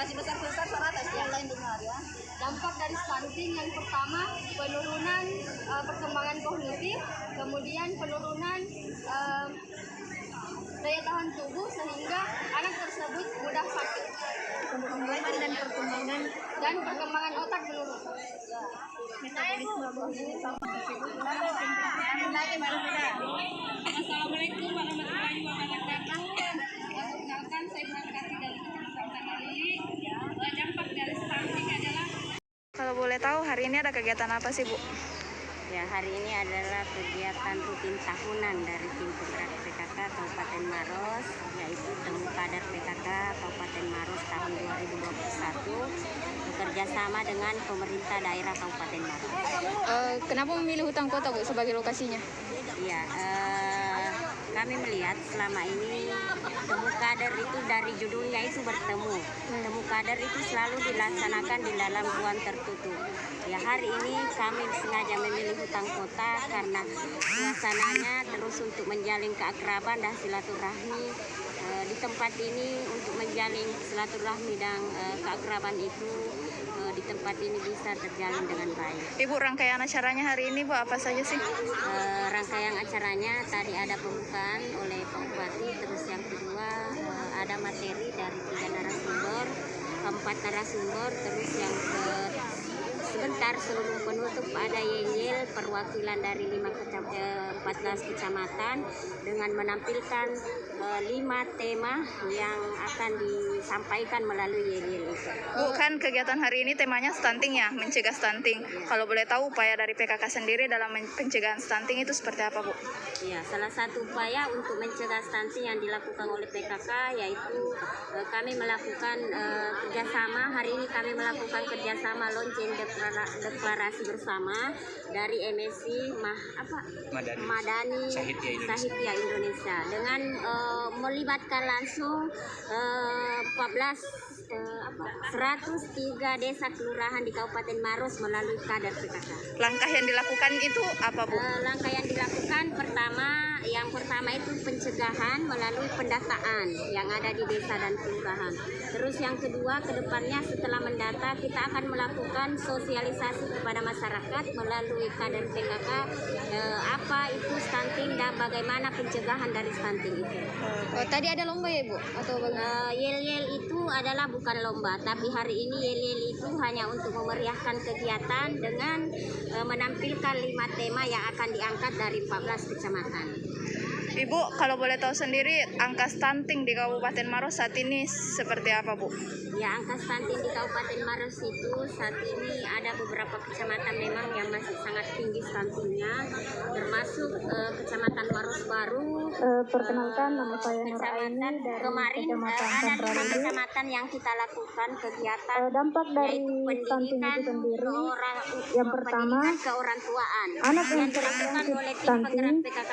Kasih besar-besar atas yang lain dengar ya. Dampak dari stunting yang pertama penurunan perkembangan kognitif, kemudian penurunan daya tahan tubuh sehingga anak tersebut mudah sakit. Dan perkembangan otak menurun. Assalamualaikum warahmatullahi wabarakatuh. Perkenalkan, saya Berkati dari Kesehatan ini. Dampak dari stunting adalah. Kalau boleh tahu hari ini ada kegiatan apa sih, Bu? Ya, hari ini adalah kegiatan rutin tahunan dari tim penggerak PKK Kabupaten Maros, yaitu Temu Kader PKK Kabupaten Maros tahun 2021 bekerja sama dengan pemerintah daerah Kabupaten Maros. Kenapa memilih hutan kota, Bu, sebagai lokasinya? Ya, kami melihat selama ini Temu Kader itu dari judulnya itu bertemu. Temu Kader itu selalu dilaksanakan di dalam ruang tertutup. Ya, hari ini kami sengaja memilih hutan kota karena suasananya terus untuk menjalin keakraban dan silaturahmi. Di tempat ini untuk menjalin silaturahmi dan keakraban itu di tempat ini bisa terjalin dengan baik. Ibu, rangkaian acaranya hari ini, Bu, apa saja sih? Rangkaian acaranya tadi ada pembukaan oleh Pak Bupati, terus yang kedua ada materi dari 3 narasumber, 4 narasumber, terus yang sebentar seluruh penutup ada yel-yel perwakilan dari 14 kecamatan dengan menampilkan 5 tema yang akan disampaikan melalui yel-yel itu. Bu, kan kegiatan hari ini temanya stunting ya, mencegah stunting. Kalau boleh tahu upaya dari PKK sendiri dalam pencegahan stunting itu seperti apa, Bu? Ya, salah satu upaya untuk mencegah stunting yang dilakukan oleh PKK yaitu kami melakukan kerjasama. Hari ini kami melakukan kerjasama launching deklarasi bersama dari MSI Madani Sahitya Indonesia dengan melibatkan langsung 103 desa kelurahan di Kabupaten Maros melalui kader PKK. Langkah yang dilakukan itu apa, Bu? Langkah yang dilakukan yang pertama itu pencegahan melalui pendataan yang ada di desa dan kelurahan. Terus yang kedua, kedepannya setelah mendata kita akan melakukan sosialisasi kepada masyarakat melalui kader PKK apa itu stunting dan bagaimana pencegahan dari stunting itu. Tadi ada lomba ya, Bu? Atau Yel-yel itu adalah bukan lomba, tapi hari ini yel-yel itu hanya untuk memeriahkan kegiatan dengan menampilkan 5 tema yang akan diangkat dari 14 kecamatan. Ibu, kalau boleh tahu sendiri, angka stunting di Kabupaten Maros saat ini seperti apa, Bu? Ya, angka stunting di Kabupaten Maros itu saat ini ada beberapa kecamatan memang yang masih sangat tinggi stuntingnya, termasuk Kecamatan Maros Baru. Perkenalkan, nama saya Nur Aini dari kemarin ada 5 kecamatan yang kita lakukan kegiatan dampak dari yaitu stunting pendidikan itu sendiri. yang Yang pertama, pendidikan keorangtuaan anak yang dilakukan oleh tim stunting penggerak PKK